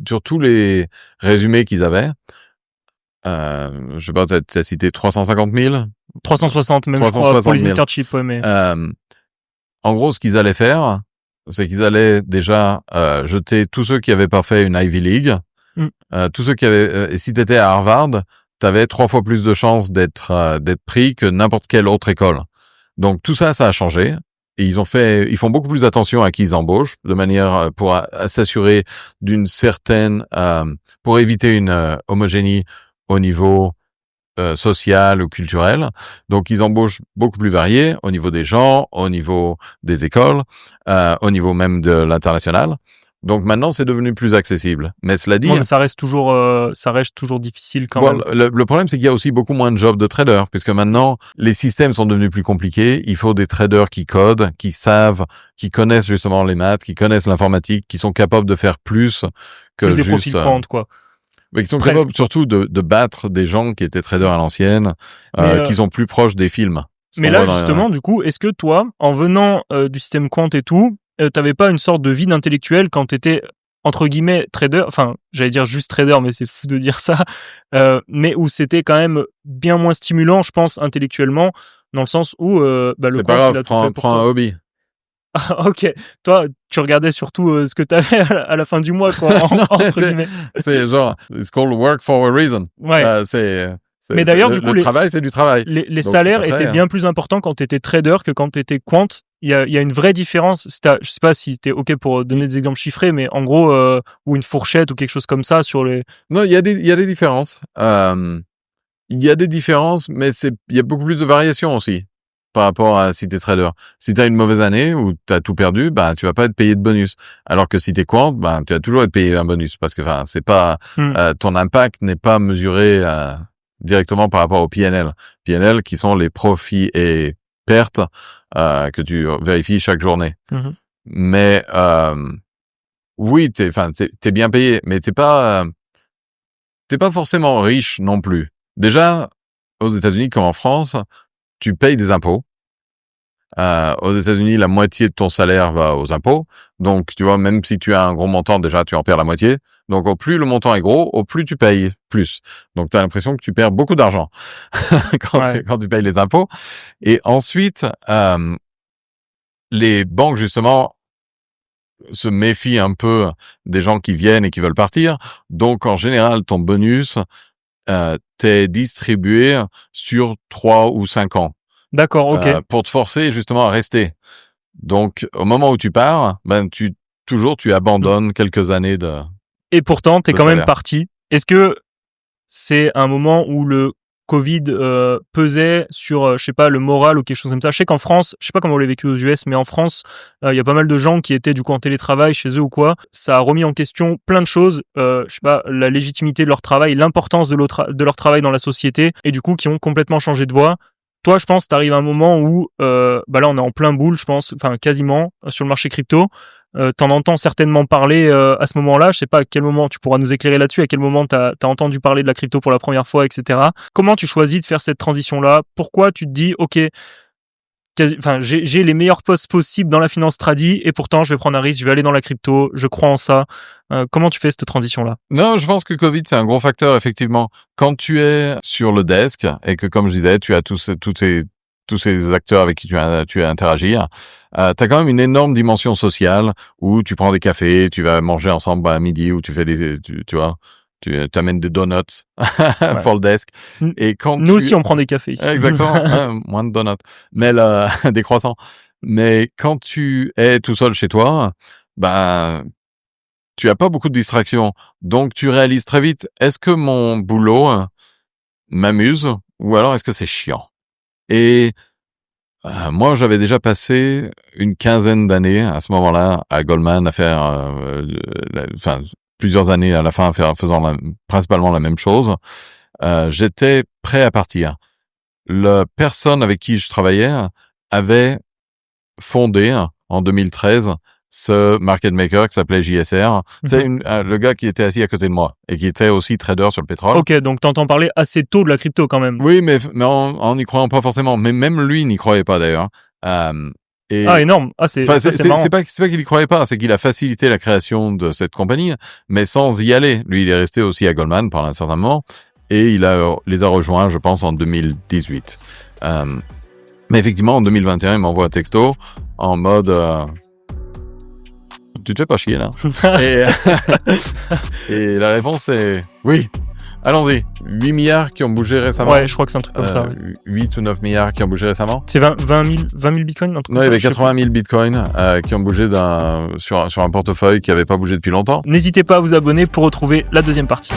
A: sur tous les résumés qu'ils avaient, je sais pas, t'as cité 350 000?
B: 360 même, 360 je crois, pour les internships, ouais, mais...
A: En gros, ce qu'ils allaient faire, c'est qu'ils allaient déjà jeter tous ceux qui avaient pas fait une Ivy League, tous ceux qui avaient... et si t'étais à Harvard, t'avais 3 fois plus de chances d'être pris que n'importe quelle autre école. Donc tout ça, ça a changé. Et ils font beaucoup plus attention à qui ils embauchent, de manière pour s'assurer d'une certaine, pour éviter une homogénie au niveau social ou culturel. Donc, ils embauchent beaucoup plus variés au niveau des gens, au niveau des écoles, au niveau même de l'international. Donc, maintenant, c'est devenu plus accessible. Mais cela dit...
B: Non, mais ça reste toujours difficile quand même.
A: Le problème, c'est qu'il y a aussi beaucoup moins de jobs de traders, puisque maintenant, les systèmes sont devenus plus compliqués. Il faut des traders qui codent, qui savent, qui connaissent justement les maths, qui connaissent l'informatique, qui sont capables de faire plus que
B: plus
A: juste...
B: des profils quant, quoi.
A: Mais qui sont capables surtout de battre des gens qui étaient traders à l'ancienne, qui sont plus proches des films.
B: Mais là, justement, du coup, est-ce que toi, en venant du système quant et tout, t'avais pas une sorte de vide intellectuel quand t'étais, entre guillemets, trader, enfin, j'allais dire juste trader, mais c'est fou de dire ça, mais où c'était quand même bien moins stimulant, je pense, intellectuellement, dans le sens où le
A: c'est pas grave, prends un hobby.
B: Ah, ok. Toi, tu regardais surtout ce que t'avais à la fin du mois, quoi, entre guillemets.
A: C'est genre, it's called work for a reason.
B: Ouais. Mais d'ailleurs, du coup,
A: le travail, c'est du travail.
B: Les salaires étaient bien plus importants quand t'étais trader que quand t'étais quant. Il y a une vraie différence. Je sais pas si t'es ok pour donner des exemples chiffrés, mais en gros, ou une fourchette ou quelque chose comme ça sur les...
A: Non, il y a des différences. Il y a des différences, mais il y a beaucoup plus de variations aussi par rapport à si t'es trader. Si t'as une mauvaise année ou t'as tout perdu, tu vas pas être payé de bonus. Alors que si t'es quant, tu vas toujours être payé un bonus parce que, c'est pas, ton impact n'est pas mesuré, directement par rapport au PNL. PNL qui sont les profits et pertes, que tu vérifies chaque journée. Mais, oui, t'es bien payé, mais t'es pas forcément riche non plus. Déjà, aux États-Unis comme en France, tu payes des impôts. Aux États-Unis, la moitié de ton salaire va aux impôts. Donc, tu vois, même si tu as un gros montant, déjà, tu en perds la moitié. Donc, au plus le montant est gros, au plus tu payes plus. Donc, tu as l'impression que tu perds beaucoup d'argent quand tu payes les impôts. Et ensuite, les banques, justement, se méfient un peu des gens qui viennent et qui veulent partir. Donc, en général, ton bonus t'es distribué sur 3 ou 5 ans.
B: D'accord, ok.
A: Pour te forcer justement à rester. Donc, au moment où tu pars, tu abandonnes quelques années de...
B: Et pourtant, t'es quand même parti. Est-ce que c'est un moment où le Covid pesait sur, je sais pas, le moral ou quelque chose comme ça? Je sais qu'en France, je sais pas comment vous l'avez vécu aux US, mais en France, il y a pas mal de gens qui étaient du coup en télétravail chez eux ou quoi. Ça a remis en question plein de choses, je sais pas, la légitimité de leur travail, l'importance de leur travail dans la société, et du coup qui ont complètement changé de voie. Toi, je pense, t'arrives à un moment où, là, on est en plein boule, je pense, enfin quasiment sur le marché crypto. T'en entends certainement parler à ce moment-là. Je sais pas à quel moment tu pourras nous éclairer là-dessus. À quel moment t'as entendu parler de la crypto pour la première fois, etc. Comment tu choisis de faire cette transition-là? Pourquoi tu te dis, ok, j'ai les meilleurs postes possibles dans la finance tradi et pourtant je vais prendre un risque, je vais aller dans la crypto, je crois en ça. Comment tu fais cette transition-là?
A: Non, je pense que Covid, c'est un gros facteur, effectivement. Quand tu es sur le desk et que, comme je disais, tu as tous ces acteurs avec qui tu as interagi, t'as quand même une énorme dimension sociale où tu prends des cafés, tu vas manger ensemble à midi, où tu fais tu vois, tu amènes des donuts pour le desk. Et quand
B: nous aussi, on prend des cafés ici.
A: Exactement, moins de donuts, mais des croissants. Mais quand tu es tout seul chez toi, tu as pas beaucoup de distractions. Donc, tu réalises très vite, est-ce que mon boulot m'amuse ou alors est-ce que c'est chiant? Et Moi, j'avais déjà passé une quinzaine d'années à ce moment-là à Goldman à faire, plusieurs années à la fin faisant principalement la même chose. J'étais prêt à partir. La personne avec qui je travaillais avait fondé en 2013 ce market maker qui s'appelait JSR. C'est le gars qui était assis à côté de moi et qui était aussi trader sur le pétrole.
B: Ok, donc t'entends parler assez tôt de la crypto quand même.
A: Oui, mais en n'y croyant pas forcément. Mais même lui n'y croyait pas d'ailleurs.
B: Énorme. C'est marrant.
A: C'est pas qu'il y croyait pas, c'est qu'il a facilité la création de cette compagnie, mais sans y aller. Lui, il est resté aussi à Goldman pendant un certain moment et les a rejoints, je pense, en 2018. Mais effectivement, en 2021, il m'envoie un texto en mode tu te fais pas chier là. et la réponse est oui. Allons-y. 8 milliards qui ont bougé récemment.
B: Ouais, je crois que c'est un truc comme ça. Ouais.
A: 8 ou 9 milliards qui ont bougé récemment.
B: C'est 20 000 bitcoins?
A: Non, il y avait 80 000 bitcoins qui ont bougé sur un portefeuille qui n'avait pas bougé depuis longtemps.
B: N'hésitez pas à vous abonner pour retrouver la deuxième partie.